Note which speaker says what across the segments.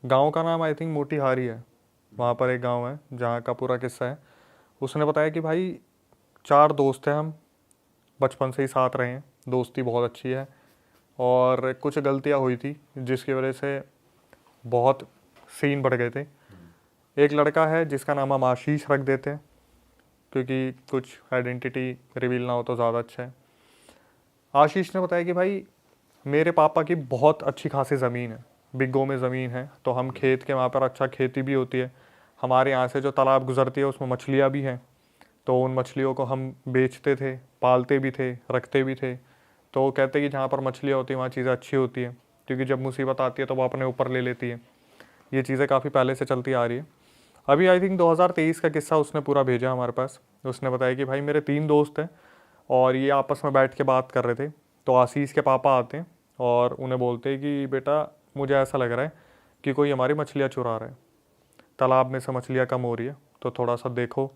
Speaker 1: गांव का नाम आई थिंक मोतीहारी है। वहाँ पर एक गांव है जहाँ का पूरा किस्सा है। उसने बताया कि भाई 4 दोस्त हैं हम, बचपन से ही साथ रहे हैं, दोस्ती बहुत अच्छी है। और कुछ गलतियाँ हुई थी जिसकी वजह से बहुत सीन बढ़ गए थे। एक लड़का है जिसका नाम हम आशीष रख देते हैं क्योंकि कुछ आइडेंटिटी रिवील ना हो तो ज़्यादा अच्छा है। आशीष ने बताया कि भाई मेरे पापा की बहुत अच्छी खासी ज़मीन है, बिग्गों में ज़मीन है, तो हम खेत के वहाँ पर अच्छा खेती भी होती है। हमारे यहाँ से जो तालाब गुजरती है उसमें मछलियाँ भी हैं, तो उन मछलियों को हम बेचते थे, पालते भी थे, रखते भी थे। तो वो कहते हैं कि जहाँ पर मछलियाँ होती हैं वहाँ चीज़ें अच्छी होती हैं, क्योंकि जब मुसीबत आती है तो वो अपने ऊपर ले लेती है। ये चीज़ें काफ़ी पहले से चलती आ रही है। अभी आई थिंक 2023 का किस्सा उसने पूरा भेजा हमारे पास। उसने बताया कि भाई मेरे 3 दोस्त हैं और ये आपस में बैठ के बात कर रहे थे, तो आशीष के पापा आते हैं और उन्हें बोलते हैं कि बेटा मुझे ऐसा लग रहा है कि कोई हमारी मछलियाँ चुरा रहा है, तालाब में से मछलियाँ कम हो रही है, तो थोड़ा सा देखो।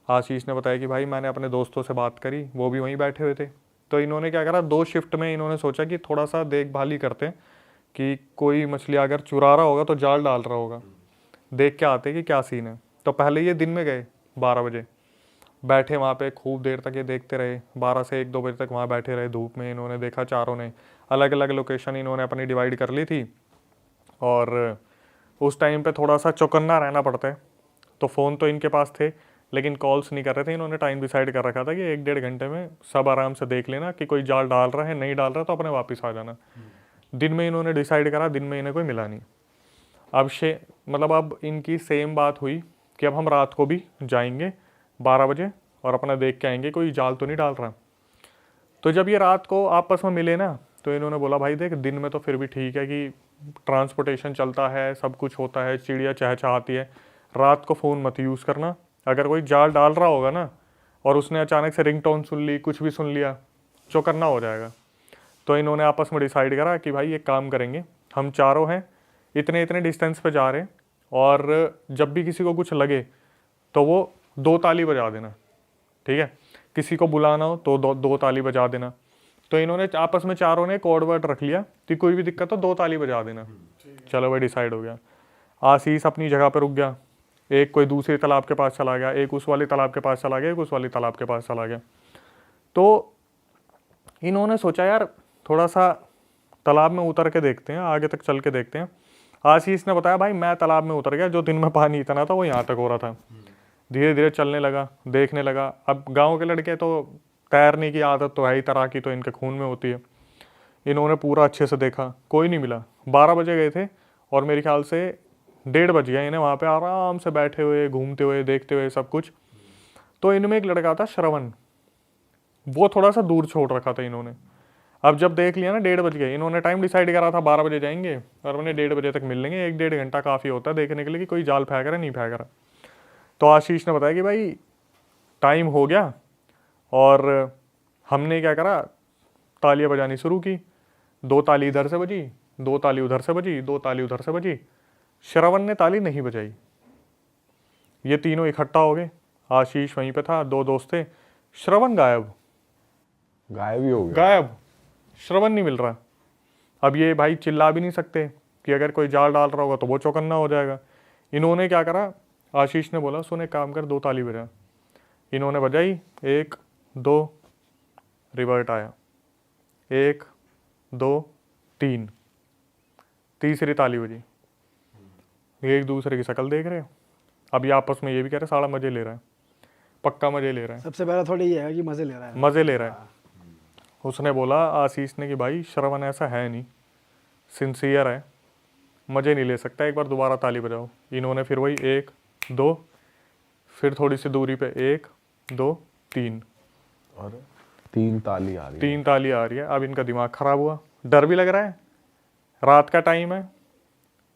Speaker 1: आशीष ने बताया कि भाई मैंने अपने दोस्तों से बात करी, वो भी वहीं बैठे हुए थे। तो इन्होंने क्या करा, 2 शिफ्ट में इन्होंने सोचा कि थोड़ा सा देखभाल ही करते हैं कि कोई मछली अगर चुरा रहा होगा तो जाल डाल रहा होगा, देख के आते कि क्या सीन है। तो पहले ये दिन में गए 12 बजे, बैठे वहाँ पे खूब देर तक ये देखते रहे, 12 से 1-2 बजे तक वहाँ बैठे रहे धूप में। इन्होंने देखा, चारों ने अलग अलग लोकेशन इन्होंने अपनी डिवाइड कर ली थी। और उस टाइम पे थोड़ा सा चौकन्ना रहना पड़ता है, तो फ़ोन तो इनके पास थे लेकिन कॉल्स नहीं कर रहे थे। इन्होंने टाइम डिसाइड कर रखा था कि 1-1.5 घंटे में सब आराम से देख लेना कि कोई जाल डाल रहा है, नहीं डाल रहा तो अपने वापस आ जाना। दिन में इन्होंने डिसाइड करा, दिन में इन्हें कोई मिला नहीं। अब इनकी सेम बात हुई कि अब हम रात को भी जाएंगे 12 बजे और अपना देख के आएंगे कोई जाल तो नहीं डाल रहा। तो जब ये रात को आपस में मिले ना, तो इन्होंने बोला भाई देख, दिन में तो फिर भी ठीक है कि ट्रांसपोर्टेशन चलता है, सब कुछ होता है, चिड़िया चहचहाती है, रात को फ़ोन मत यूज़ करना। अगर कोई जाल डाल रहा होगा ना और उसने अचानक से रिंगटोन सुन ली, कुछ भी सुन लिया, चौकन्ना हो जाएगा। तो इन्होंने आपस में डिसाइड करा कि भाई एक काम करेंगे, हम चारों हैं, इतने इतने डिस्टेंस पे जा रहे हैं, और जब भी किसी को कुछ लगे तो वो 2 ताली बजा देना, ठीक है। किसी को बुलाना हो तो 2 ताली बजा देना। तो इन्होंने आपस में चारों ने कोड वर्ड रख लिया कि कोई भी दिक्कत हो 2 ताली बजा देना। चलो भाई डिसाइड हो गया। आशीष अपनी जगह पर रुक गया, एक कोई दूसरे तालाब के पास चला गया, एक उस वाले तालाब के पास चला गया, एक उस वाले तालाब के पास चला गया। तो इन्होंने सोचा यार थोड़ा सा तालाब में उतर के देखते हैं, आगे तक चल के देखते हैं। आशीष ने बताया भाई मैं तालाब में उतर गया, जो दिन में पानी इतना था वो यहाँ तक हो रहा था। धीरे धीरे चलने लगा, देखने लगा। अब गांव के लड़के तो तैरने की आदत तो है ही, तैराकी तो इनके खून में होती है। इन्होंने पूरा अच्छे से देखा, कोई नहीं मिला। 12 बजे गए थे और मेरे ख्याल से 1:30 बज गया इन्हें वहाँ पे आराम से बैठे हुए, घूमते हुए, देखते हुए सब कुछ। तो इनमें एक लड़का था श्रवण, वो थोड़ा सा दूर छोड़ रखा था इन्होंने। अब जब देख लिया ना 1:30 बज गए, इन्होंने टाइम डिसाइड करा था 12 बजे जाएंगे और उन्हें 1:30 बजे तक मिल लेंगे। 1-1.5 घंटा काफ़ी होता है देखने के लिए कि कोई जाल फेंक रहा है नहीं फेंक रहा। तो आशीष ने बताया कि भाई टाइम हो गया, और हमने क्या करा, तालियां बजानी शुरू की। 2 ताली इधर से बजी, 2 ताली उधर से बजी, 2 ताली उधर से बजी। श्रवण ने ताली नहीं बजाई। ये तीनों इकट्ठा हो गए, आशीष वहीं पे था, 2 दोस्त थे, श्रवण गायब।
Speaker 2: गायब ही हो गया।
Speaker 1: गायब, श्रवण नहीं मिल रहा। अब ये भाई चिल्ला भी नहीं सकते कि अगर कोई जाल डाल रहा होगा तो वो चौकन्ना हो जाएगा। इन्होंने क्या करा, आशीष ने बोला सुन एक काम कर, 2 ताली बजा। इन्होंने बजाई, 1 2, रिवर्ट आया, 1 2 3, तीसरी ताली बजी। एक दूसरे की शक्ल देख रहे हैं। अब ये आपस में ये भी कह रहे साला मजे ले रहा है, पक्का मजे ले रहा है,
Speaker 3: सबसे पहला थोड़ी ये है कि मजे ले रहा है,
Speaker 1: मजे ले रहा है। उसने बोला आशीष ने कि भाई श्रवण ऐसा है नहीं, सिंसियर है, मजे नहीं ले सकता, एक बार दोबारा ताली बजाओ। इन्होंने फिर वही 1 2, फिर थोड़ी सी दूरी पे 1 2 3,
Speaker 2: और 3 ताली आ रही है।
Speaker 1: 3 ताली आ रही है। अब इनका दिमाग खराब हुआ, डर भी लग रहा है, रात का टाइम है,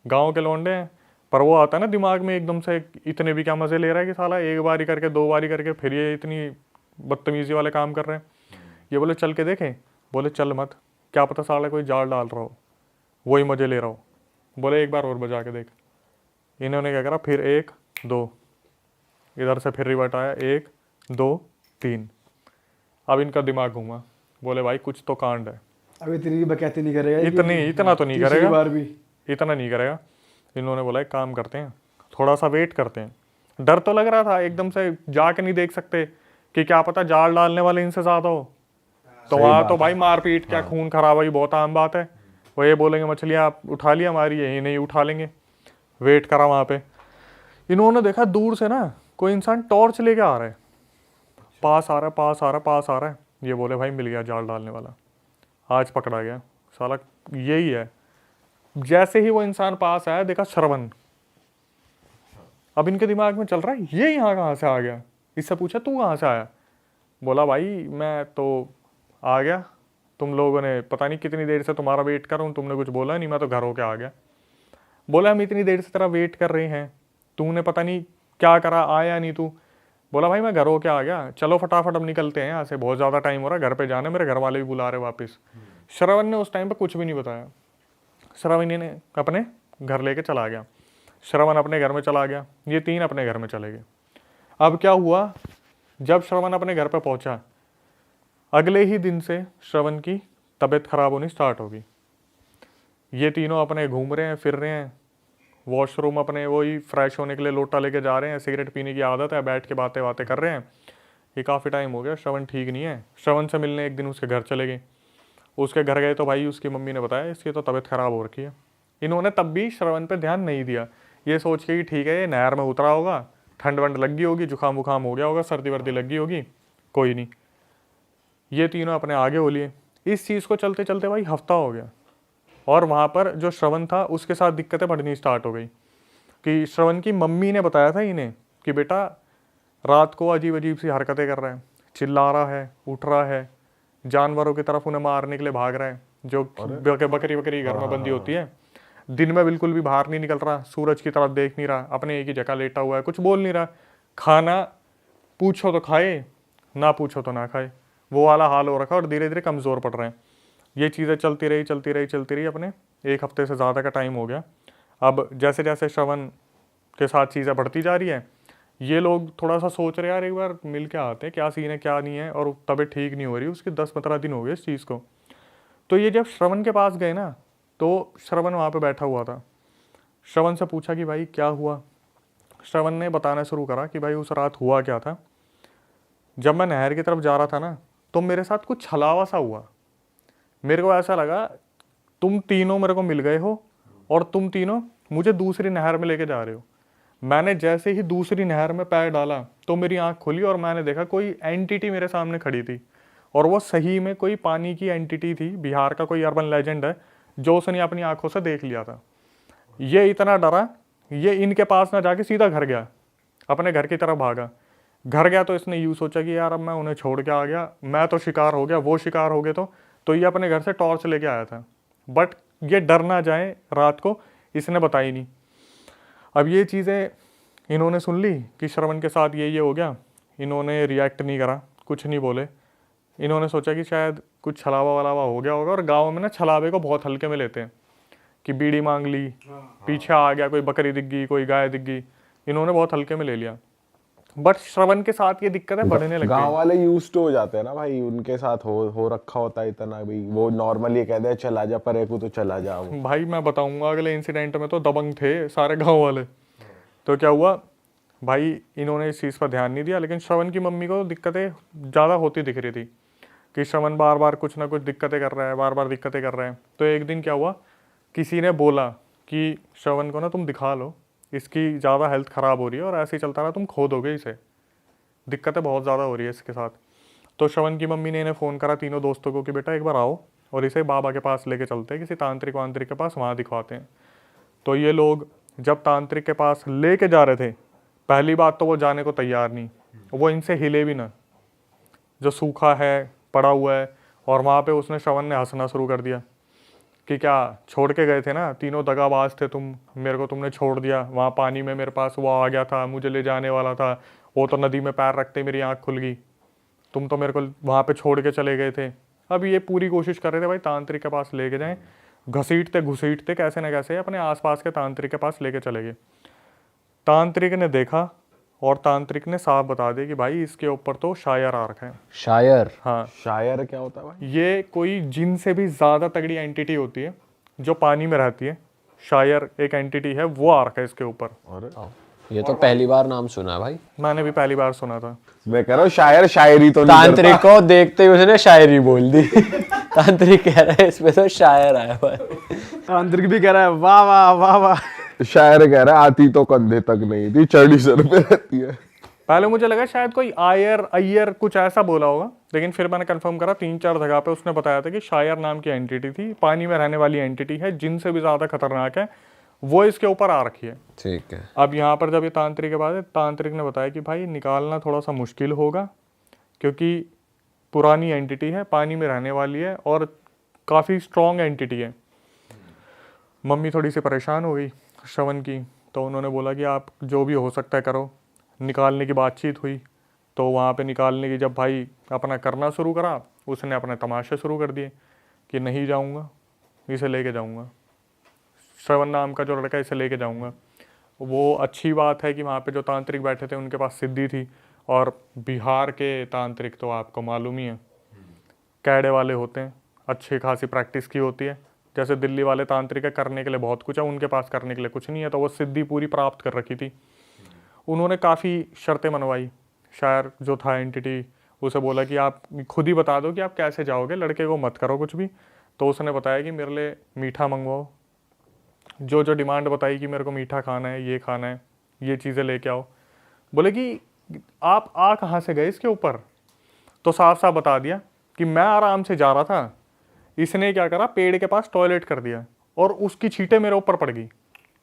Speaker 1: गांव के लौंडे हैं, पर वो आता है ना दिमाग में एकदम से, इतने भी क्या मजे ले रहा है कि साला एक बारी करके 2 बारी करके फिर ये इतनी बदतमीजी वाले काम कर रहे हैं। ये बोले चल के देखें, बोले चल मत, क्या पता साला कोई जाल डाल रहा हो, वही मजे ले रहा हो। बोले एक बार और बजा के देख। इन्होंने क्या करा, फिर 1 2, इधर से फिर रिवर्ट आया, 1 2 3। अब इनका दिमाग घूमा, बोले भाई कुछ तो कांड है।
Speaker 3: अब इतनी बकैती नहीं करेगा,
Speaker 1: इतना तो नहीं करेगा,
Speaker 3: बार भी
Speaker 1: इतना नहीं करेगा। इन्होंने बोला एक काम करते हैं, थोड़ा सा वेट करते हैं। डर तो लग रहा था, एकदम से जाके नहीं देख सकते कि क्या पता जाल डालने वाले इनसे ज़्यादा हो, तो वहाँ तो भाई मारपीट क्या खून खराबा ही बहुत आम बात है। वो ये बोलेंगे मछलियाँ आप उठा लिया हमारी, यही नहीं उठा लेंगे। वेट करा वहाँ पे, इन्होंने देखा दूर से ना कोई इंसान टॉर्च लेके आ रहा है, पास आ रहा है, पास आ रहा है, पास आ रहा है। ये बोले भाई मिल गया जाल डालने वाला, आज पकड़ा गया साला, यही है। जैसे ही वो इंसान पास आया देखा श्रवण। अब इनके दिमाग में चल रहा है ये यहाँ कहाँ से आ गया। इससे पूछा तू कहाँ से आया? बोला भाई मैं तो आ गया, तुम लोगों ने पता नहीं कितनी देर से तुम्हारा वेट कर रहा हूँ, तुमने कुछ बोला नहीं, मैं तो घर होके आ गया। बोला हम इतनी देर से तेरा वेट कर रहे हैं, तूने पता नहीं क्या करा, आया नहीं तू। बोला भाई मैं घर होके आ गया, चलो फटाफट अब निकलते हैं यहाँ से, बहुत ज़्यादा टाइम हो रहा है, घर पे जाना है, मेरे घर वाले भी बुला रहे वापस। श्रवण ने उस टाइम पे कुछ भी नहीं बताया। श्रवण ने अपने घर लेके चला गया। श्रवण अपने घर में चला गया, ये तीन अपने घर में चले गए। अब क्या हुआ, जब श्रवण अपने घर पे पहुंचा, अगले ही दिन से श्रवण की तबीयत खराब होनी स्टार्ट होगी। ये तीनों अपने घूम रहे हैं, फिर रहे हैं, वॉशरूम अपने वही फ्रेश होने के लिए लोटा लेके जा रहे हैं, सिगरेट पीने की आदत है, बैठ के बातें बातें कर रहे हैं। ये काफ़ी टाइम हो गया, श्रवण ठीक नहीं है। श्रवण से मिलने एक दिन उसके घर चले गए। उसके घर गए तो भाई उसकी मम्मी ने बताया इसकी तो तबीयत खराब हो रखी है। इन्होंने तब भी श्रवण पे ध्यान नहीं दिया, ये सोच के कि ठीक है ये नहर में उतरा होगा, ठंड वंड लग गई होगी, जुकाम वुकाम हो गया होगा, सर्दी वर्दी लग गई होगी, कोई नहीं। ये तीनों अपने आगे हो लिए। इस चीज़ को चलते चलते भाई हफ्ता हो गया, और वहाँ पर जो श्रवण था उसके साथ दिक्कतें बढ़नी स्टार्ट हो गई। कि श्रवण की मम्मी ने बताया था इन्हें कि बेटा रात को अजीब अजीब सी हरकतें कर रहा है, चिल्ला रहा है, उठ रहा है, जानवरों की तरफ उन्हें मारने के लिए भाग रहा है, जो बकरी बकरी घर में बंदी होती है। दिन में बिल्कुल भी बाहर नहीं निकल रहा, सूरज की तरफ देख नहीं रहा, अपने एक ही जगह लेटा हुआ है, कुछ बोल नहीं रहा, खाना पूछो तो खाए, ना पूछो तो ना खाए, वो वाला हाल हो रखा, और धीरे धीरे कमज़ोर पड़ रहे हैं। ये चीज़ें चलती रही अपने एक हफ्ते से ज़्यादा का टाइम हो गया। अब जैसे जैसे श्रवण के साथ चीज़ें बढ़ती जा रही है, ये लोग थोड़ा सा सोच रहे यार एक बार मिल के आते हैं, क्या सीन है क्या नहीं है, और तबीयत ठीक नहीं हो रही उसकी, 10-15 दिन हो गए इस चीज़ को। तो ये जब श्रवण के पास गए ना, तो श्रवण वहाँ पे बैठा हुआ था। श्रवण से पूछा कि भाई क्या हुआ। श्रवण ने बताना शुरू करा कि भाई उस रात हुआ क्या था। जब मैं नहर की तरफ जा रहा था ना, तो मेरे साथ कुछ छलावा सा हुआ। मेरे को ऐसा लगा तुम तीनों मेरे को मिल गए हो, और तुम तीनों मुझे दूसरी नहर में लेके जा रहे हो। मैंने जैसे ही दूसरी नहर में पैर डाला तो मेरी आंख खुली, और मैंने देखा कोई एंटिटी मेरे सामने खड़ी थी, और वो सही में कोई पानी की एंटिटी थी। बिहार का कोई अर्बन लेजेंड है जो उसने अपनी आंखों से देख लिया था। ये इतना डरा, ये इनके पास ना जाके सीधा घर गया, अपने घर की तरफ भागा। घर गया तो इसने यूँ सोचा कि यार अब मैं उन्हें छोड़ के आ गया, मैं तो शिकार हो गया, वो शिकार हो गए। तो ये अपने घर से टॉर्च लेके आया था, बट ये डर ना जाए रात को, इसने बताई नहीं। अब ये चीज़ें इन्होंने सुन ली कि श्रवण के साथ ये हो गया। इन्होंने रिएक्ट नहीं करा, कुछ नहीं बोले। इन्होंने सोचा कि शायद कुछ छलावा वलावा हो गया होगा, और गाँव में ना छलावे को बहुत हल्के में लेते हैं कि बीड़ी मांग ली, पीछे आ गया, कोई बकरी दिख गई, कोई गाय दिख गई, इन्होंने बहुत हल्के में ले लिया। बट श्रवण के साथ ये दिक्कतें बढ़ने लगी।
Speaker 2: गांव वाले यूज्ड हो जाते हैं ना भाई, उनके साथ हो रखा होता है इतना भी, वो नॉर्मली कहते हैं चला जा परे को तो चला जा।
Speaker 1: भाई मैं बताऊंगा अगले इंसिडेंट में तो दबंग थे सारे गांव वाले। तो क्या हुआ भाई, इन्होंने इस चीज़ पर ध्यान नहीं दिया, लेकिन श्रवण की मम्मी को दिक्कतें ज़्यादा होती दिख रही थी कि श्रवण बार बार कुछ ना कुछ दिक्कतें कर रहा है, बार बार दिक्कतें कर रहे हैं। तो एक दिन क्या हुआ, किसी ने बोला कि श्रवण को ना तुम दिखा लो, इसकी ज़्यादा हेल्थ ख़राब हो रही है, और ऐसे ही चलता रहा तुम खो दोगे इसे, दिक्कतें बहुत ज़्यादा हो रही है इसके साथ। तो श्रवण की मम्मी ने इन्हें फ़ोन करा तीनों दोस्तों को कि बेटा एक बार आओ और इसे बाबा के पास लेके चलते हैं, किसी तांत्रिक वांत्रिक के पास, वहाँ दिखवाते हैं। तो ये लोग जब तांत्रिक के पास लेके जा रहे थे, पहली बात तो वो जाने को तैयार नहीं, वो इनसे हिले भी ना, जो सूखा है पड़ा हुआ है। और वहाँ पे उसने श्रवण ने हंसना शुरू कर दिया कि क्या छोड़ के गए थे ना, तीनों दगाबाज थे तुम, मेरे को तुमने छोड़ दिया, वहाँ पानी में मेरे पास वो आ गया था, मुझे ले जाने वाला था, वो तो नदी में पैर रखते मेरी आँख खुल गई, तुम तो मेरे को वहाँ पे छोड़ के चले गए थे। अब ये पूरी कोशिश कर रहे थे भाई तांत्रिक के पास लेके जाएं, घसीटते घुसीटते कैसे न कैसे अपने आसपास के तांत्रिक के पास लेके चले गए। तांत्रिक ने देखा और तांत्रिक ने साफ बता दिया कि भाई इसके ऊपर तो शायर आ रखा है।
Speaker 2: शायर?
Speaker 1: हाँ।
Speaker 2: शायर क्या होता है भाई?
Speaker 1: ये कोई जिन से भी ज़्यादा तगड़ी एंटिटी होती है जो पानी में रहती है, शायर एक एंटिटी है, वो आ रखा है इसके ऊपर।
Speaker 2: और
Speaker 4: ये तो पहली बार नाम सुना है भाई।
Speaker 1: मैंने भी पहली बार सुना था।
Speaker 2: मैं कह रहा हूँ शायर शायरी तो नहीं
Speaker 4: तांत्रिक को देखते ही उसने शायरी बोल दी। तांत्रिक कह रहा है इसमें तो शायर आया हुआ है।
Speaker 3: तांत्रिक भी कह रहा है वाह वाह वाह वाह।
Speaker 2: करता। शायर कह रहा है आती तो कंधे तक नहीं थी, चढ़ी सर पे रहती है।
Speaker 1: पहले मुझे लगा शायद कोई आयर अय्यर कुछ ऐसा बोला होगा, लेकिन फिर मैंने कंफर्म करा 3-4 जगह पे उसने बताया था कि शायर नाम की एंटिटी थी, पानी में रहने वाली एंटिटी है, जिनसे भी ज़्यादा खतरनाक है, वो इसके ऊपर आ रखी है।
Speaker 4: ठीक है।
Speaker 1: अब यहाँ पर जब ये तांत्रिक के बाद है, तांत्रिक ने बताया कि भाई निकालना थोड़ा सा मुश्किल होगा, क्योंकि पुरानी एंटिटी है, पानी में रहने वाली है और काफ़ी स्ट्रॉन्ग एंटिटी है। मम्मी थोड़ी सी परेशान हो गई श्रवण की, तो उन्होंने बोला कि आप जो भी हो सकता है करो। निकालने की बातचीत हुई, तो वहाँ पे निकालने की जब भाई अपना करना शुरू करा, उसने अपने तमाशे शुरू कर दिए कि नहीं जाऊँगा, इसे लेके जाऊँगा, श्रवण नाम का जो लड़का इसे लेके जाऊँगा। वो अच्छी बात है कि वहाँ पे जो तांत्रिक बैठे थे उनके पास सिद्धि थी, और बिहार के तांत्रिक तो आपको मालूम ही है, कैडे वाले होते हैं, अच्छी खासी प्रैक्टिस की होती है। जैसे दिल्ली वाले तांत्रिक है, करने के लिए बहुत कुछ है, उनके पास करने के लिए कुछ नहीं है, तो वो सिद्धि पूरी प्राप्त कर रखी थी। उन्होंने काफ़ी शर्तें मनवाई। शायर जो था एंटिटी, उसे बोला कि आप खुद ही बता दो कि आप कैसे जाओगे, लड़के को मत करो कुछ भी। तो उसने बताया कि मेरे लिए मीठा मंगवाओ, जो जो डिमांड बताई कि मेरे को मीठा खाना है, ये खाना है, ये चीज़ें लेके आओ। बोले कि आप आ कहाँ से गए इसके ऊपर? तो साफ साफ बता दिया कि मैं आराम से जा रहा था, इसने क्या करा, पेड़ के पास टॉयलेट कर दिया और उसकी छींटे मेरे ऊपर पड़ गई।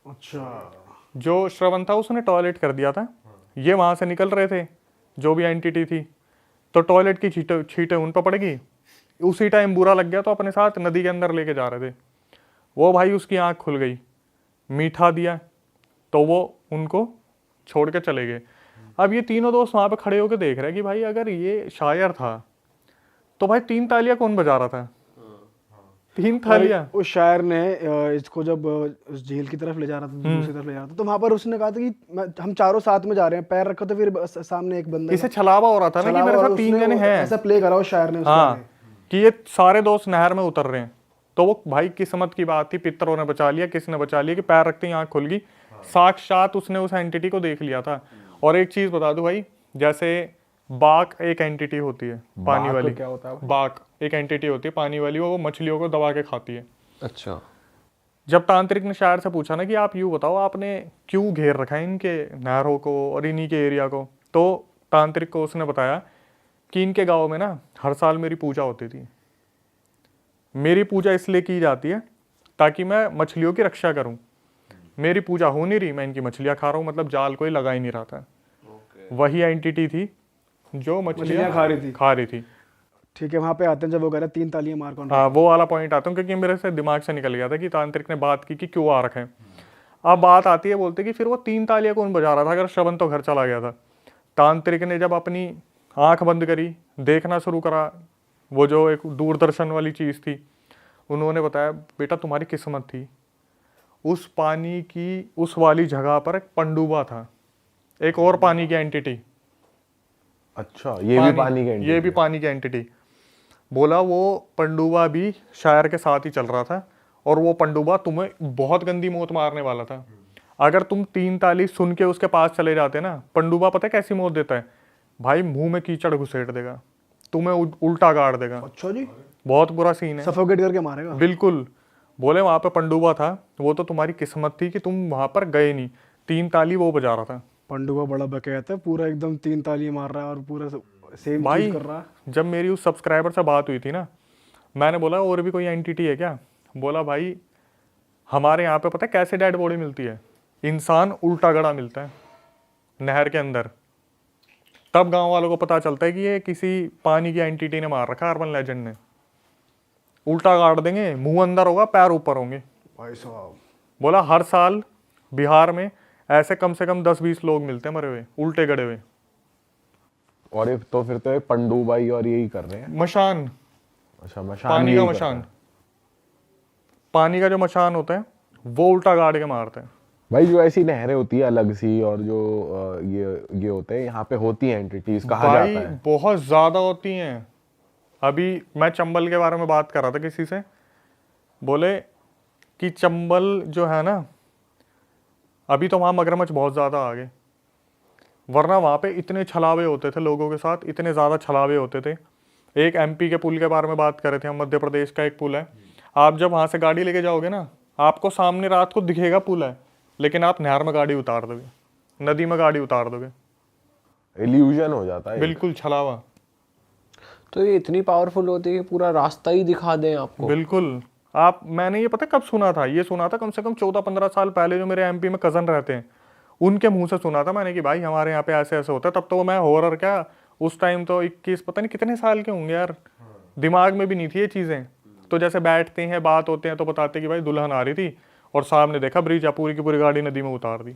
Speaker 3: अच्छा।
Speaker 1: जो श्रवण था उसने टॉयलेट कर दिया था, ये वहाँ से निकल रहे थे जो भी एंटिटी थी, तो टॉयलेट की छींटे उन पर पड़ गई। उसी टाइम बुरा लग गया, तो अपने साथ नदी के अंदर लेके जा रहे थे। वो भाई उसकी आँख खुल गई, मीठा दिया, तो वो उनको छोड़ के चले गए। अब ये तीनों दोस्त वहाँ पे खड़े होकर देख रहे हैं कि भाई अगर ये शायर था तो भाई 3 तालियां कौन बजा रहा था? 3 थालियां।
Speaker 3: उस शायर ने इसको जब उस झील की तरफ ले जा रहा था, दूसरी तरफ ले जा रहा था, तो वहां पर उसने कहा था कि हम चारों साथ में जा रहे हैं, पैर रखो, तो फिर सामने एक बंदा
Speaker 1: इसे छलावा हो रहा था ना कि मेरे साथ 3 जने हैं।
Speaker 3: ऐसा प्ले करा उस शायर ने।
Speaker 1: हाँ, कि ये सारे दोस्त नहर में उतर रहे हैं। तो वो भाई किस्मत की बात थी, पितरों ने बचा लिया, किसने बचा लिया कि पैर रखते ही आँख खुल गई। साक्षात उसने उस एंटिटी को देख लिया था। और एक चीज बता दूं भाई, जैसे बाघ एक एंटिटी होती है पानी वाली,
Speaker 2: क्या होता है?
Speaker 1: बाघ एक एंटिटी होती है पानी वाली, वो मछलियों को दबा के खाती है।
Speaker 4: अच्छा।
Speaker 1: जब तांत्रिक ने शायर से पूछा ना कि आप यूँ बताओ आपने क्यों घेर रखा है इनके नहरों को और इन्हीं के एरिया को, तो तांत्रिक को उसने बताया कि इनके गाँव में ना हर साल मेरी पूजा होती थी। मेरी पूजा इसलिए की जाती है ताकि मैं मछलियों की रक्षा करूं। मेरी पूजा हो नहीं रही, मैं इनकी मछलियां खा रहा हूं, मतलब जाल कोई लगा ही नहीं रहा था। वही एंटिटी थी जो मछलियां खा रही थी।
Speaker 3: ठीक है, वहां पे आते हैं जब वो कह रहे 3 तालियां मार कौन।
Speaker 1: हाँ, वो वाला पॉइंट आता हूँ क्योंकि मेरे से दिमाग से निकल गया था कि तांत्रिक ने बात की कि क्यों आ रखे हैं। अब बात आती है, बोलते कि फिर वो 3 तालियां कौन बजा रहा था अगर श्रवण तो घर चला गया था। तांत्रिक ने जब अपनी आंख बंद करी, देखना शुरू करा, वो जो एक दूरदर्शन वाली चीज़ थी, उन्होंने बताया बेटा तुम्हारी किस्मत थी, उस पानी की उस वाली जगह पर एक पंडुबा था, एक और पानी की एंटिटी।
Speaker 2: अच्छा, ये भी पानी की एंटिटी?
Speaker 1: ये भी पानी की एंटिटी। बोला वो पंडुबा भी शायर के साथ ही चल रहा था, और वो पंडुबा तुम्हें बहुत गंदी मौत मारने वाला था। अगर तुम 3 ताली सुन के उसके पास चले जाते ना, पंडुबा पता है कैसी मौत देता है भाई? मुंह में कीचड़ घुसेड़ देगा, तुम्हें उल्टा गाड़ देगा।
Speaker 3: अच्छा जी,
Speaker 1: बहुत बुरा सीन है,
Speaker 3: सफोकेट करके मारेगा।
Speaker 1: बिल्कुल। बोले वहां पे पंडुबा था, वो तो तुम्हारी किस्मत थी कि तुम वहां पर गए नहीं। 3 ताली वो बजा रहा था।
Speaker 3: पंडुबा बड़ा बकैत है, पूरा एकदम 3 तालियां मार रहा है और पूरा सेम
Speaker 1: भाई
Speaker 3: चीज कर रहा है।
Speaker 1: जब मेरी उस सब्सक्राइबर से बात हुई थी ना, मैंने बोला और भी कोई एंटिटी है क्या? बोला भाई हमारे यहाँ पे पता है कैसे डेड बॉडी मिलती है? इंसान उल्टा गड़ा मिलता है नहर के अंदर, तब गांव वालों को पता चलता है कि ये किसी पानी की एंटिटी ने मार रखा, अर्बन लेजेंड ने। उल्टा गाड़ देंगे, मुंह अंदर होगा, पैर ऊपर होंगे।
Speaker 3: भाई साहब
Speaker 1: बोला हर साल बिहार में ऐसे कम से कम 10-20 लोग मिलते हैं मरे हुए, उल्टे गड़े हुए।
Speaker 2: और ये तो फिर तो ये पंडुबाई और यही कर रहे हैं।
Speaker 1: मशान,
Speaker 2: अच्छा, मशान
Speaker 1: पानी का
Speaker 2: यही करता
Speaker 1: मशान,
Speaker 2: है।
Speaker 1: पानी का जो मशान होता है वो उल्टा गाड़ के मारते हैं।
Speaker 2: भाई जो ऐसी नहरें होती है अलग सी, और जो ये होते हैं यहाँ पे होती हैं एंटिटीज, कहा
Speaker 1: भाई
Speaker 2: जाता है
Speaker 1: बहुत ज्यादा होती हैं। अभी मैं चंबल के बारे में बात कर रहा था किसी से, बोले कि चंबल जो है ना, अभी तो वहाँ मगरमच्छ बहुत ज़्यादा आ गए, वरना वहाँ पे इतने छलावे होते थे लोगों के साथ, इतने ज़्यादा छलावे होते थे। एक एमपी के पुल के बारे में बात कर रहे थे हम, मध्य प्रदेश का एक पुल है, आप जब वहाँ से गाड़ी लेके जाओगे ना, आपको सामने रात को दिखेगा पुल है, लेकिन आप नहर में गाड़ी उतार दोगे, नदी में गाड़ी उतार दोगे,
Speaker 2: इल्यूजन हो जाता है।
Speaker 1: बिल्कुल छलावा।
Speaker 4: तो ये इतनी पावरफुल होती है कि पूरा रास्ता ही दिखा दें आपको।
Speaker 1: बिल्कुल। आप, मैंने ये पता कब सुना था, ये सुना था कम से कम 14-15 साल पहले, जो मेरे एमपी में कज़न रहते हैं उनके मुंह से सुना था मैंने कि भाई हमारे यहाँ पे ऐसे ऐसे होता है। तब तो मैं हॉरर क्या, उस टाइम तो 21 पता नहीं कितने साल के होंगे यार, दिमाग में भी नहीं थी ये चीज़ें। तो जैसे बैठते हैं बात होते हैं तो बताते कि भाई दुल्हन आ रही थी और सामने देखा ब्रिज, पूरी की पूरी गाड़ी नदी में उतार दी।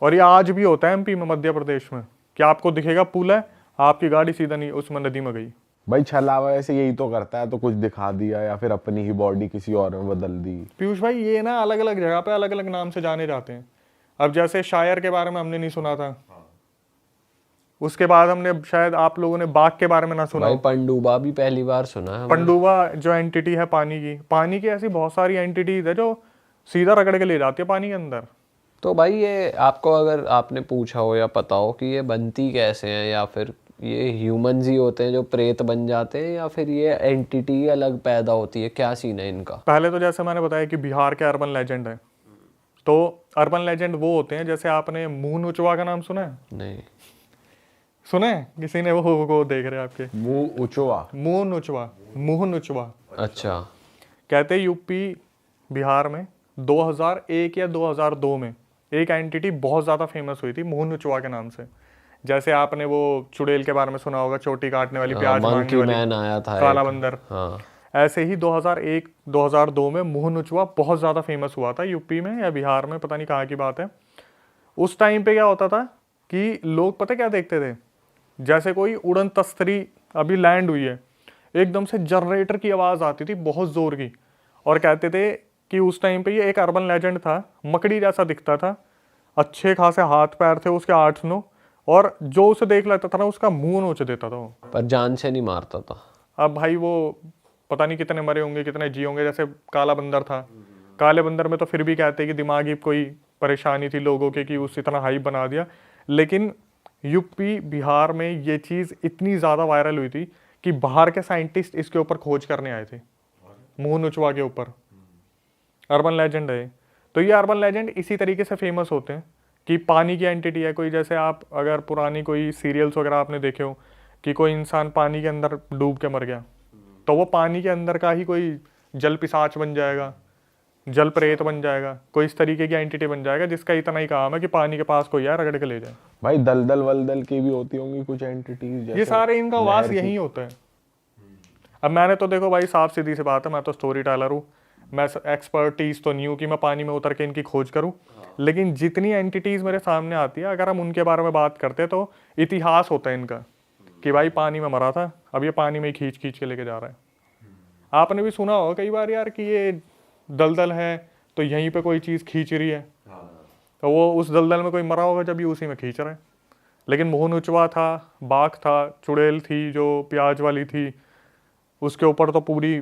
Speaker 1: और ये आज भी होता है एमपी में, मध्य प्रदेश में, कि आपको दिखेगा पुल है, आपकी गाड़ी सीधा नहीं उसमें नदी में गई।
Speaker 2: भाई छलावा ऐसे यही तो करता है, तो कुछ दिखा दिया या फिर अपनी ही बॉडी किसी और में बदल दी।
Speaker 1: पीयूष भाई ये ना अलग अलग जगह पे अलग अलग नाम से जाने जाते हैं। अब जैसे शायर के बारे में हमने नहीं सुना था, उसके बाद हमने शायद आप लोगों ने बाघ के बारे में ना सुना
Speaker 4: भाई
Speaker 1: हो।
Speaker 4: पंडुबा भी पहली बार सुना है हमने।
Speaker 1: पंडुबा जो एंटिटी है पानी की ऐसी बहुत सारी एंटिटीज है जो सीधा रगड़ के ले जाती है पानी के अंदर।
Speaker 4: तो भाई ये आपको अगर आपने पूछा हो या पता हो कि ये बनती कैसे हैं, या फिर ये ह्यूमंस ही होते हैं जो प्रेत बन जाते हैं, या फिर ये एंटिटी अलग पैदा होती है, क्या सीन है इनका?
Speaker 1: पहले तो जैसे मैंने बताया कि बिहार के अर्बन लेजेंड है, तो अर्बन लेजेंड वो होते हैं, जैसे आपने मुंह नुचवा का नाम सुना है?
Speaker 4: नहीं।
Speaker 1: सुना है किसी ने? वो देख रहे हैं आपके
Speaker 2: मुंह उचवा,
Speaker 1: मुंह नुचवा।
Speaker 4: अच्छा।
Speaker 1: कहते यूपी बिहार में 2001 या 2002 में एक एंटिटी बहुत ज़्यादा फेमस हुई थी मुंह नुचवा के नाम से। जैसे आपने वो चुड़ैल के बारे में सुना होगा, चोटी काटने वाली, प्याज मांगने
Speaker 4: मंकी
Speaker 1: वाली,
Speaker 4: मैन आया था
Speaker 1: काला
Speaker 4: एक।
Speaker 1: बंदर।
Speaker 4: हाँ।
Speaker 1: ऐसे ही 2001-2002 में मुंह नुचवा बहुत ज़्यादा फेमस हुआ था यूपी में या बिहार में, पता नहीं कहाँ की बात है। उस टाइम पे क्या होता था कि लोग पता क्या देखते थे, जैसे कोई उड़न तस्तरी अभी लैंड हुई है, एकदम से जनरेटर की आवाज़ आती थी बहुत ज़ोर की, और कहते थे कि उस टाइम पे ये एक अर्बन लेजेंड था, मकड़ी जैसा दिखता था, अच्छे खासे हाथ पैर थे उसके 8-9, और जो उसे देख लेता था ना उसका मुंह नोच देता था वो।
Speaker 4: पर जान से नहीं मारता था।
Speaker 1: अब भाई वो पता नहीं कितने मरे होंगे कितने जी होंगे। जैसे काला बंदर था, काले बंदर में तो फिर भी कहते हैं कि दिमागी कोई परेशानी थी लोगों के कि उस इतना हाइप बना दिया। लेकिन यूपी बिहार में ये चीज़ इतनी ज़्यादा वायरल हुई थी कि बाहर के साइंटिस्ट इसके ऊपर खोज करने आए थे, मुंह नुचवा के ऊपर। अर्बन लेजेंड है। तो ये अर्बन लेजेंड इसी तरीके से फेमस होते हैं कि पानी की एंटिटी है कोई। जैसे आप अगर पुरानी कोई सीरियल्स वगैरह आपने देखे हो कि कोई इंसान पानी के अंदर डूब के मर गया, तो वो पानी के अंदर का ही कोई जल पिशाच बन जाएगा, जल प्रेत बन जाएगा, कोई इस तरीके की एंटिटी बन जाएगा जिसका इतना ही काम है कि पानी के पास कोई है रगड़ के ले जाए।
Speaker 2: भाई दलदल वलदल की भी होती होंगी कुछ एंटिटीज,
Speaker 1: ये सारे इनका वास यही होता है। अब मैंने तो देखो भाई साफ सीधी सी बात है, मैं तो स्टोरी टेलर हूँ, मैं एक्सपर्टीज तो नहीं हूँ कि मैं पानी में उतर के इनकी खोज करूँ। लेकिन जितनी एंटिटीज मेरे सामने आती है, अगर हम उनके बारे में बात करते हैं तो इतिहास होता है इनका कि भाई पानी में मरा था, अब ये पानी में ही खींच खींच के लेके जा रहा है। आपने भी सुना होगा कई बार यार कि ये दलदल है तो यहीं पे कोई चीज़ खींच रही है, तो वो उस दलदल में कोई मरा होगा जब ये उसी में खींच रहा है। लेकिन मुंह नुचवा था, बाघ था, चुड़ैल थी जो प्याज वाली थी, उसके ऊपर तो पूरी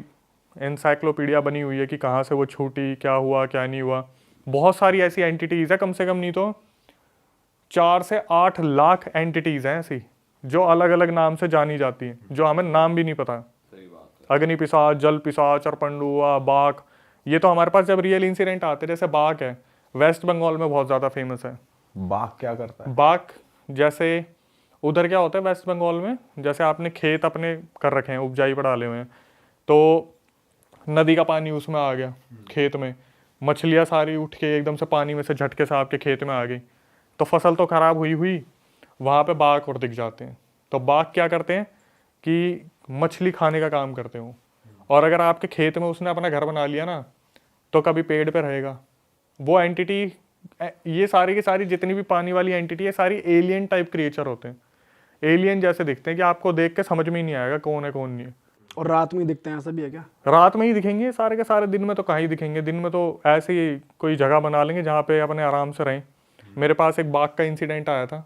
Speaker 1: एनसाइक्लोपीडिया बनी हुई है कि कहाँ से वो छूटी, क्या हुआ क्या नहीं हुआ। बहुत सारी ऐसी एंटिटीज़ है, कम से कम नहीं तो 4 से 8 लाख एंटिटीज़ हैं ऐसी जो अलग अलग नाम से जानी जाती हैं, जो हमें नाम भी नहीं पता। अग्नि पिशाच, जल पिशाच, पंडुआ, बाघ, ये तो हमारे पास जब रियल इंसिडेंट आते हैं, जैसे बाघ है वेस्ट बंगाल में बहुत ज़्यादा फेमस है।
Speaker 2: बाघ क्या करता है?
Speaker 1: बाघ जैसे उधर क्या होता है वेस्ट बंगाल में, जैसे आपने खेत अपने कर रखे हैं, उपजाई पर डाले हुए हैं, तो नदी का पानी उसमें आ गया खेत में, मछलियाँ सारी उठ के एकदम से पानी में से झटके से आपके खेत में आ गई, तो फसल तो खराब हुई वहाँ पे बाघ और दिख जाते हैं। तो बाघ क्या करते हैं कि मछली खाने का काम करते हो, और अगर आपके खेत में उसने अपना घर बना लिया ना तो कभी पेड़ पे रहेगा वो एंटिटी। ये सारी की सारी जितनी भी पानी वाली एंटिटी है सारी एलियन टाइप क्रिएचर होते हैं, एलियन जैसे दिखते हैं कि आपको देख के समझ में ही नहीं आएगा कौन है कौन नहीं है।
Speaker 3: और रात में ही दिखते हैं, ऐसा भी है क्या?
Speaker 1: रात में ही दिखेंगे सारे के सारे, दिन में तो कहाँ ही दिखेंगे। दिन में तो ऐसे ही कोई जगह बना लेंगे जहाँ पे अपने आराम से रहें। मेरे पास एक बाघ का इंसिडेंट आया था,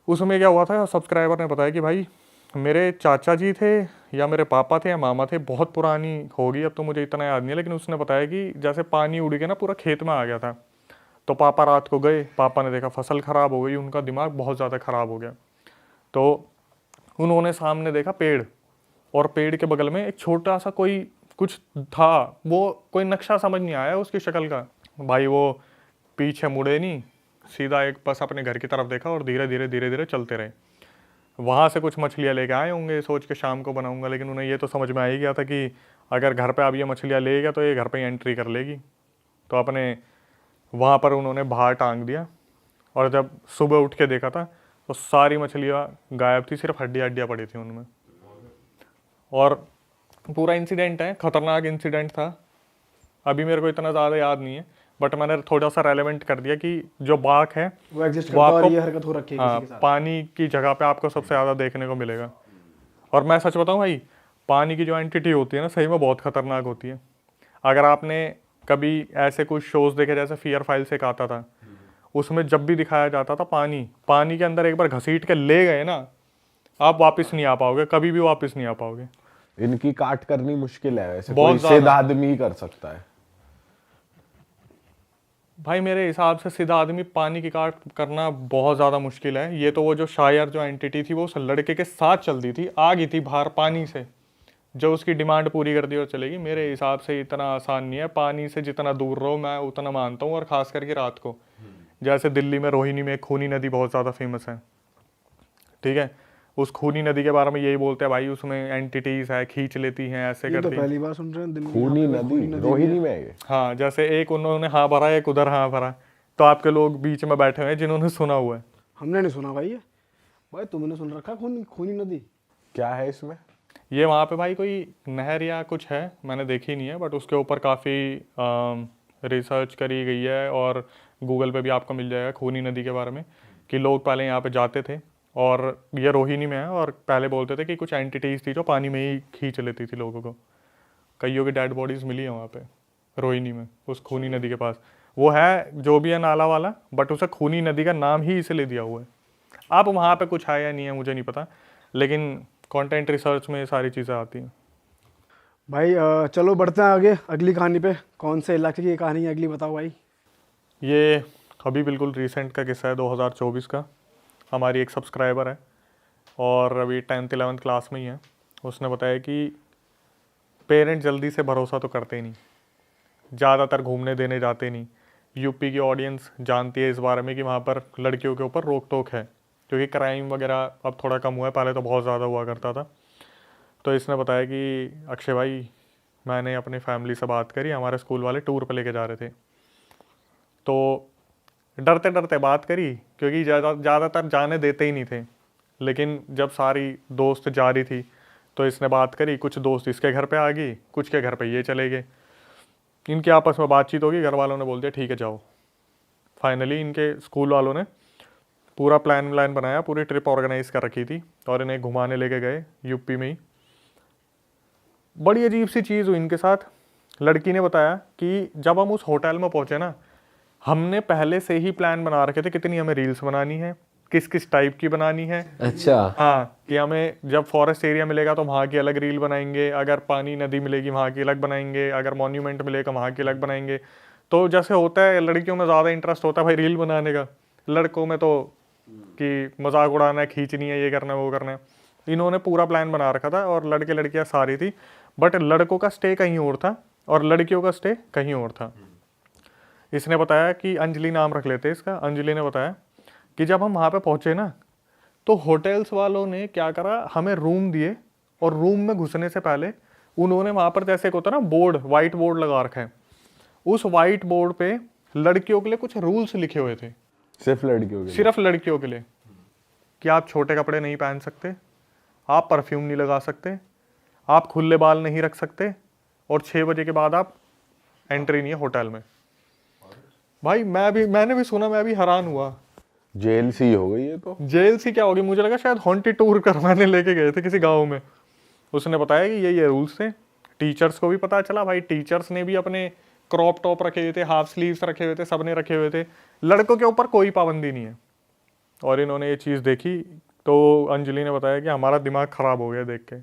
Speaker 1: उसमें क्या हुआ था, सब्सक्राइबर ने बताया कि भाई मेरे चाचा जी थे या मेरे पापा थे या मामा थे, बहुत पुरानी होगी अब तो मुझे इतना याद नहीं है, लेकिन उसने बताया कि जैसे पानी उड़ के ना पूरा खेत में आ गया था। तो पापा रात को गए, पापा ने देखा फसल ख़राब हो गई, उनका दिमाग बहुत ज़्यादा ख़राब हो गया। तो उन्होंने सामने देखा पेड़, और पेड़ के बगल में एक छोटा सा कोई कुछ था, वो कोई नक्शा समझ नहीं आया उसकी शक्ल का। भाई वो पीछे मुड़े नहीं, सीधा एक बस अपने घर की तरफ देखा और धीरे धीरे धीरे धीरे चलते रहे। वहाँ से कुछ मछलियाँ लेके आए होंगे सोच के शाम को बनाऊंगा, लेकिन उन्हें ये तो समझ में आ ही गया था कि अगर घर पे अब ये मछलियाँ ले गया तो ये घर पे ही एंट्री कर लेगी। तो अपने वहाँ पर उन्होंने बाहर टांग दिया, और जब सुबह उठ के देखा था तो सारी मछलियाँ गायब थी, सिर्फ हड्डियाँ हड्डियाँ पड़ी थी उनमें। और पूरा इंसिडेंट है, खतरनाक इंसिडेंट था। अभी मेरे को इतना ज़्यादा याद नहीं है, बट मैंने थोड़ा सा रेलेवेंट कर दिया कि जो बाघ है
Speaker 3: वो एग्जिस्ट
Speaker 1: वो
Speaker 3: करता है और
Speaker 1: आपको
Speaker 3: ये हरकत हो रखी है
Speaker 1: हाँ,
Speaker 3: किसी के साथ।
Speaker 1: पानी की जगह पे आपको सबसे ज़्यादा देखने को मिलेगा। और मैं सच बताऊं भाई, पानी की जो एंटिटी होती है ना, सही में बहुत खतरनाक होती है। अगर आपने कभी ऐसे कुछ शोज देखे, जैसे फियर फाइल्स एक आता था, उसमें जब भी दिखाया जाता था पानी के अंदर एक बार घसीट के ले गए ना, आप वापस नहीं आ पाओगे, कभी भी वापस नहीं आ पाओगे।
Speaker 2: इनकी काट करनी मुश्किल है वैसे,
Speaker 1: बहुत
Speaker 2: कोई
Speaker 1: ज्यादा।
Speaker 2: सीधा आदमी ही कर सकता है।
Speaker 1: भाई मेरे हिसाब से सीधा आदमी पानी की काट करना बहुत ज़्यादा मुश्किल है। ये तो वो जो शायर जो एंटिटी थी वो उस लड़के के साथ चल दी थी, आ गई थी बाहर पानी से, जो उसकी डिमांड पूरी कर दी और चलेगी। मेरे हिसाब से इतना आसान नहीं है, पानी से जितना दूर रहो मैं उतना मानता हूँ, और ख़ास करके रात को। जैसे दिल्ली में रोहिणी में एक खूनी नदी बहुत ज़्यादा फेमस है, ठीक है, उस खूनी नदी के बारे में यही बोलते हैं भाई, उसमें एंटिटीज़ है, खींच लेती हैं, ऐसे
Speaker 3: ये तो
Speaker 1: करती हैं।
Speaker 3: पहली बार सुन रहे हैं दिल्ली में
Speaker 2: खूनी
Speaker 3: यहाँ पे कोई
Speaker 2: नदी
Speaker 3: भी
Speaker 2: रोहिणी
Speaker 3: है।
Speaker 2: में है ये।
Speaker 1: हाँ, जैसे एक उन्होंने हाँ भरा, एक उधर हाँ भरा, तो आपके लोग बीच में बैठे हुए हैं जिन्होंने सुना हुआ है।
Speaker 3: हमने नहीं सुना भाई ये। भाई तुमने सुन रखा खूनी खूनी नदी?
Speaker 2: क्या है इसमें?
Speaker 1: ये वहाँ पे भाई कोई नहर या कुछ है, मैंने देखी नहीं है, बट उसके ऊपर काफ़ी रिसर्च करी गई है, और गूगल पे भी आपको मिल जाएगा खूनी नदी के बारे में, कि लोग पहले यहाँ पे जाते थे, और ये रोहिणी में है, और पहले बोलते थे कि कुछ एंटिटीज़ थी जो पानी में ही खींच लेती थी लोगों को। कईयों की डेड बॉडीज़ मिली है वहाँ पे रोहिणी में, उस खूनी नदी के पास। वो है जो भी है नाला वाला, बट उसे खूनी नदी का नाम ही इसलिए दिया हुआ है। अब वहाँ पे कुछ है या नहीं है मुझे नहीं पता, लेकिन कंटेंट रिसर्च में ये सारी चीज़ें आती हैं।
Speaker 3: भाई चलो बढ़ते हैं आगे अगली कहानी पे। कौन से इलाके की कहानी है अगली, बताओ भाई।
Speaker 1: ये अभी बिल्कुल रिसेंट का किस्सा है, 2024 का। हमारी एक सब्सक्राइबर है, और अभी 10th 11th क्लास में ही है। उसने बताया कि पेरेंट जल्दी से भरोसा तो करते ही नहीं, ज़्यादातर घूमने देने जाते नहीं। यूपी की ऑडियंस जानती है इस बारे में कि वहाँ पर लड़कियों के ऊपर रोक टोक है, क्योंकि क्राइम वगैरह अब थोड़ा कम हुआ है, पहले तो बहुत ज़्यादा हुआ करता था। तो इसने बताया कि अक्षय भाई, मैंने अपनी फैमिली से बात करी, हमारे स्कूल वाले टूर पे लेके जा रहे थे, तो डरते डरते बात करी, क्योंकि ज़्यादातर जाने देते ही नहीं थे। लेकिन जब सारी दोस्त जा रही थी तो इसने बात करी, कुछ दोस्त इसके घर पे आ गई, कुछ के घर पे ये चले गए। इनकी आपस में बातचीत होगी, घर वालों ने बोल दिया ठीक है जाओ। फाइनली इनके स्कूल वालों ने पूरा प्लान बनाया, पूरी ट्रिप ऑर्गेनाइज कर रखी थी, और इन्हें घुमाने लेके गए यूपी में ही। बड़ी अजीब सी चीज़ हुई इनके साथ। लड़की ने बताया कि जब हम उस होटल में पहुँचे ना, हमने पहले से ही प्लान बना रखे थे कितनी हमें रील्स बनानी है, किस किस टाइप की बनानी है।
Speaker 4: अच्छा।
Speaker 1: हाँ, कि हमें जब फॉरेस्ट एरिया मिलेगा तो वहाँ की अलग रील बनाएंगे, अगर पानी नदी मिलेगी वहाँ की अलग बनाएंगे, अगर मॉन्यूमेंट मिलेगा वहाँ की अलग बनाएंगे। तो जैसे होता है लड़कियों में ज़्यादा इंटरेस्ट होता है भाई रील बनाने का, लड़कों में तो कि मजाक उड़ाना है, खींचनी है, ये करना है वो करना है। इन्होंने पूरा प्लान बना रखा था, और लड़के लड़कियाँ सारी थी, बट लड़कों का स्टे कहीं और था और लड़कियों का स्टे कहीं और था। इसने बताया कि अंजलि नाम रख लेते इसका। अंजलि ने बताया कि जब हम वहाँ पे पहुँचे ना, तो होटल्स वालों ने क्या करा, हमें रूम दिए, और रूम में घुसने से पहले उन्होंने वहाँ पर जैसे एक होता है ना बोर्ड, वाइट बोर्ड लगा रखा है, उस वाइट बोर्ड पे लड़कियों के लिए कुछ रूल्स लिखे हुए थे,
Speaker 2: सिर्फ लड़कियों के लिए?
Speaker 1: सिर्फ लड़कियों के लिए, कि आप छोटे कपड़े नहीं पहन सकते, आप परफ्यूम नहीं लगा सकते, आप खुले बाल नहीं रख सकते, और 6 बजे के बाद आप एंट्री नहीं है होटल में। भाई मैंने भी सुना, मैं भी हैरान हुआ।
Speaker 2: जेल सी हो गई है तो।
Speaker 1: जेल सी क्या होगी, मुझे लगा शायद हॉन्टेड टूर करवाने लेके गए थे किसी गांव में। उसने बताया कि ये रूल्स थे। टीचर्स को भी पता चला भाई, टीचर्स ने भी अपने क्रॉप टॉप रखे हुए थे, हाफ स्लीव्स रखे हुए थे, सबने रखे हुए थे। लड़कों के ऊपर कोई पाबंदी नहीं है। और इन्होंने ये चीज़ देखी, तो अंजलि ने बताया कि हमारा दिमाग ख़राब हो गया देख के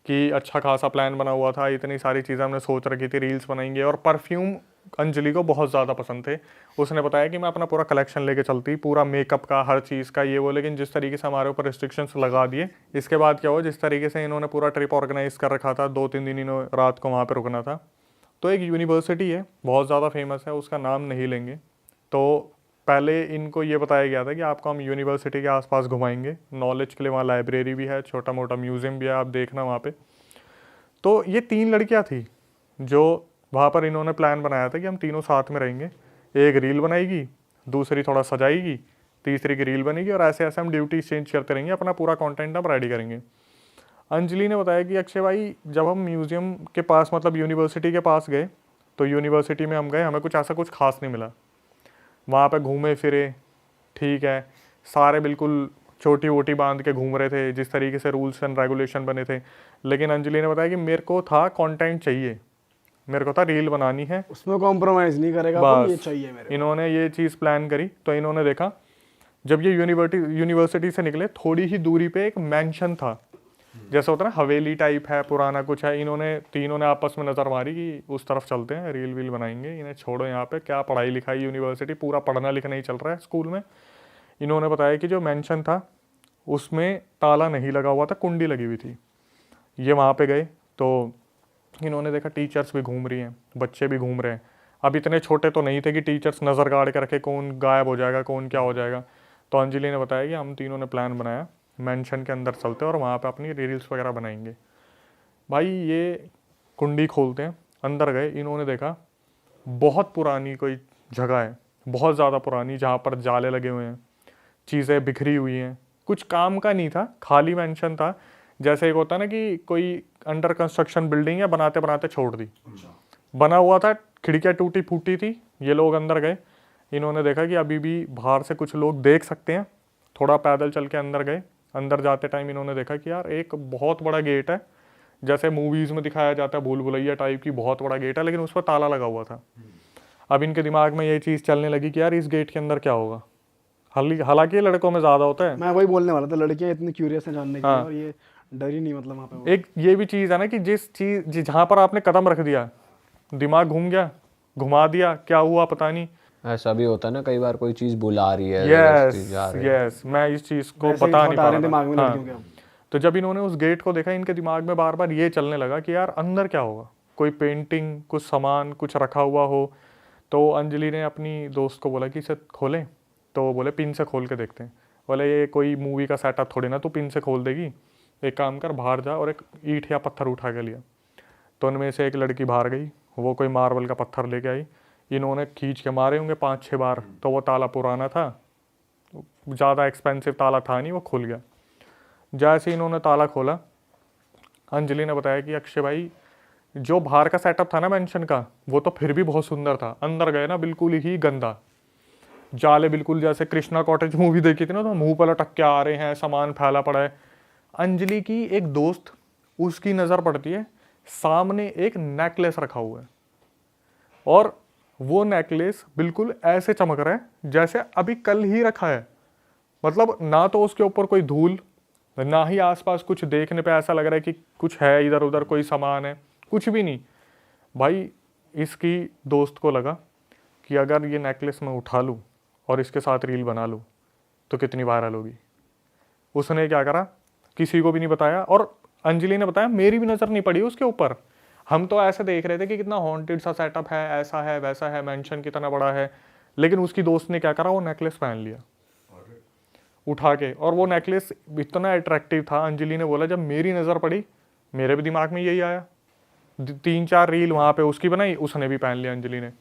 Speaker 1: कि अच्छा खासा प्लान बना हुआ था, इतनी सारी चीज़ें हमने सोच रखी थी, रील्स बनाएंगे, और परफ्यूम अंजलि को बहुत ज़्यादा पसंद थे। उसने बताया कि मैं अपना पूरा कलेक्शन लेके चलती, पूरा मेकअप का, हर चीज़ का, ये वो, लेकिन जिस तरीके से हमारे ऊपर रिस्ट्रिक्शंस लगा दिए, इसके बाद क्या हुआ, जिस तरीके से इन्होंने पूरा ट्रिप ऑर्गेनाइज कर रखा था, 2-3 दिन इन्होंने रात को वहाँ पर रुकना था। तो एक यूनिवर्सिटी है बहुत ज़्यादा फेमस है, उसका नाम नहीं लेंगे। तो पहले इनको ये बताया गया था कि आपको हम यूनिवर्सिटी के आसपास घुमाएंगे, नॉलेज के लिए। वहाँ लाइब्रेरी भी है, छोटा मोटा म्यूज़ियम भी है, आप देखना वहाँ पे। तो ये 3 लड़कियाँ थी जो वहाँ पर इन्होंने प्लान बनाया था कि हम तीनों साथ में रहेंगे। एक रील बनाएगी, दूसरी थोड़ा सजाएगी, तीसरी की रील बनेगी, और ऐसे ऐसे हम ड्यूटी चेंज करते रहेंगे, अपना पूरा कॉन्टेंट हम रेडी करेंगे। अंजलि ने बताया कि अक्षय भाई, जब हम म्यूज़ियम के पास, मतलब यूनिवर्सिटी के पास गए, तो यूनिवर्सिटी में हम गए, हमें कुछ ऐसा कुछ खास नहीं मिला। वहाँ पे घूमे फिरे, ठीक है, सारे बिल्कुल छोटी वोटी बांध के घूम रहे थे, जिस तरीके से रूल्स एंड रेगुलेशन बने थे। लेकिन अंजलि ने बताया कि मेरे को था कंटेंट चाहिए, मेरे को था रील बनानी है,
Speaker 3: उसमें कॉम्प्रोमाइज़ नहीं करेगा अपन, ये
Speaker 1: बस
Speaker 3: चाहिए मेरे को।
Speaker 1: इन्होंने ये चीज़ प्लान करी। तो इन्होंने देखा, जब ये यूनिवर्सिटी से निकले, थोड़ी ही दूरी पे एक मैंशन था, जैसा होता है ना हवेली टाइप है, पुराना कुछ है। इन्होंने तीनों ने आपस में नज़र मारी कि उस तरफ चलते हैं, रील वील बनाएंगे, इन्हें छोड़ो यहाँ पे, क्या पढ़ाई लिखाई, यूनिवर्सिटी पूरा पढ़ना लिखना ही चल रहा है स्कूल में। इन्होंने बताया कि जो मैंशन था उसमें ताला नहीं लगा हुआ था, कुंडी लगी हुई थी। ये वहाँ पे गए तो इन्होंने देखा टीचर्स भी घूम रही हैं, बच्चे भी घूम रहे हैं। अब इतने छोटे तो नहीं थे कि टीचर्स नज़र गाड़ के रखे कौन गायब हो जाएगा, कौन क्या हो जाएगा। तो अंजलि ने बताया कि हम तीनों ने प्लान बनाया, मेंशन के अंदर चलते हैं और वहाँ पे अपनी रील्स वगैरह बनाएंगे। भाई ये कुंडी खोलते हैं, अंदर गए, इन्होंने देखा बहुत पुरानी कोई जगह है, बहुत ज़्यादा पुरानी, जहाँ पर जाले लगे हुए हैं, चीज़ें बिखरी हुई हैं, कुछ काम का नहीं था, खाली मेंशन था। जैसे एक होता है ना कि कोई अंडर कंस्ट्रक्शन बिल्डिंग है, बनाते बनाते छोड़ दी, बना हुआ था, खिड़कियाँ टूटी फूटी थी। ये लोग अंदर गए, इन्होंने देखा कि अभी भी बाहर से कुछ लोग देख सकते हैं। थोड़ा पैदल चल के अंदर गए। अंदर जाते टाइम इन्होंने देखा कि यार एक बहुत बड़ा गेट है, जैसे मूवीज़ में दिखाया जाता है, भूल भुलैया टाइप की बहुत बड़ा गेट है, लेकिन उस पर ताला लगा हुआ था। अब इनके दिमाग में ये चीज़ चलने लगी कि यार इस गेट के अंदर क्या होगा। हालांकि ये लड़कों में ज़्यादा होता है।
Speaker 3: मैं वही बोलने वाला था, लड़कियां इतनी क्यूरियस हैं जानने के लिए, और ये डर ही नहीं, मतलब वहाँ पे वो।
Speaker 1: एक ये भी चीज़ है ना कि जिस चीज़ जहाँ पर आपने कदम रख दिया, दिमाग घूम गया, घुमा दिया, क्या हुआ पता नहीं।
Speaker 4: ऐसा भी होता है ना, कई बार कोई चीज़ बुला रही है,
Speaker 1: यस
Speaker 4: जबरदस्ती जा रही है।
Speaker 1: यस, मैं इस चीज़ को
Speaker 3: वैसे ही
Speaker 1: बता नहीं
Speaker 3: थॉट
Speaker 1: पा
Speaker 3: आ
Speaker 1: रहा
Speaker 3: रहे हैं दिमाग में
Speaker 1: था।
Speaker 3: लड़कियों के।
Speaker 1: हाँ। तो जब इन्होंने उस गेट को देखा, इनके दिमाग में बार बार ये चलने लगा कि यार अंदर क्या होगा, कोई पेंटिंग, कुछ सामान, कुछ रखा हुआ हो। तो अंजलि ने अपनी दोस्त को बोला कि इसे खोलें, तो वो बोले पिन से खोल के देखते हैं। बोले ये कोई मूवी का सेटअप थोड़ी ना तू पिन से खोल देगी, एक काम कर बाहर जा और एक ईंट या पत्थर उठा के लिया। तो उनमें से एक लड़की बाहर गई, वो कोई मार्बल का पत्थर लेके आई। इन्होंने खींच के मारे होंगे 5-6 बार, तो वो ताला पुराना था, ज़्यादा एक्सपेंसिव ताला था नहीं, वो खुल गया। जैसे इन्होंने ताला खोला, अंजलि ने बताया कि अक्षय भाई जो बाहर का सेटअप था ना मेंशन का, वो तो फिर भी बहुत सुंदर था। अंदर गए ना, बिल्कुल ही गंदा, जाले बिल्कुल जैसे कृष्णा कॉटेज मूवी देखी थी ना, तो मुंह पर लटक के आ रहे हैं, सामान फैला पड़ा है। अंजलि की एक दोस्त, उसकी नज़र पड़ती है, सामने एक नेकलेस रखा हुआ है, और वो नेकलेस बिल्कुल ऐसे चमक रहा है जैसे अभी कल ही रखा है। मतलब ना तो उसके ऊपर कोई धूल, ना ही आसपास कुछ देखने पे ऐसा लग रहा है कि कुछ है इधर उधर, कोई सामान है, कुछ भी नहीं। भाई इसकी दोस्त को लगा कि अगर ये नेकलेस मैं उठा लूँ और इसके साथ रील बना लूँ तो कितनी वायरल होगी। उसने क्या करा, किसी को भी नहीं बताया, और अंजलि ने बताया मेरी भी नज़र नहीं पड़ी उसके ऊपर। हम तो ऐसे देख रहे थे कि कितना हॉन्टेड सा सेटअप है, ऐसा है वैसा है, मेंशन कितना बड़ा है। लेकिन उसकी दोस्त ने क्या करा, वो नेकलेस पहन लिया उठा के, और वो नेकलेस इतना अट्रैक्टिव था। अंजलि ने बोला जब मेरी नज़र पड़ी, मेरे भी दिमाग में यही आया, 3-4 रील वहाँ पे उसकी बनाई, उसने भी पहन लिया अंजलि ने।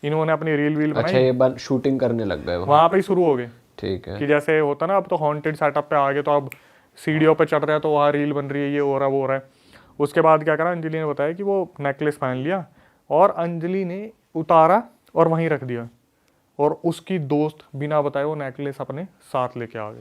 Speaker 1: इन्होंने अपनी रील वील बनाई।
Speaker 4: अच्छा, ये शूटिंग करने लग गए
Speaker 1: वहाँ पे ही शुरू हो गए।
Speaker 4: ठीक है।
Speaker 1: कि जैसे होता ना, अब तो हॉन्टेड सेटअप पे आ गए, तो अब सीढ़ियों पे चढ़ रहे हैं तो वहाँ रील बन रही है, ये हो रहा है वो हो रहा है। उसके बाद क्या करा, अंजलि ने बताया कि वो नेकलेस पहन लिया, और अंजलि ने उतारा और वहीं रख दिया, और उसकी दोस्त बिना बताए वो नेकलेस अपने साथ लेके आ गई।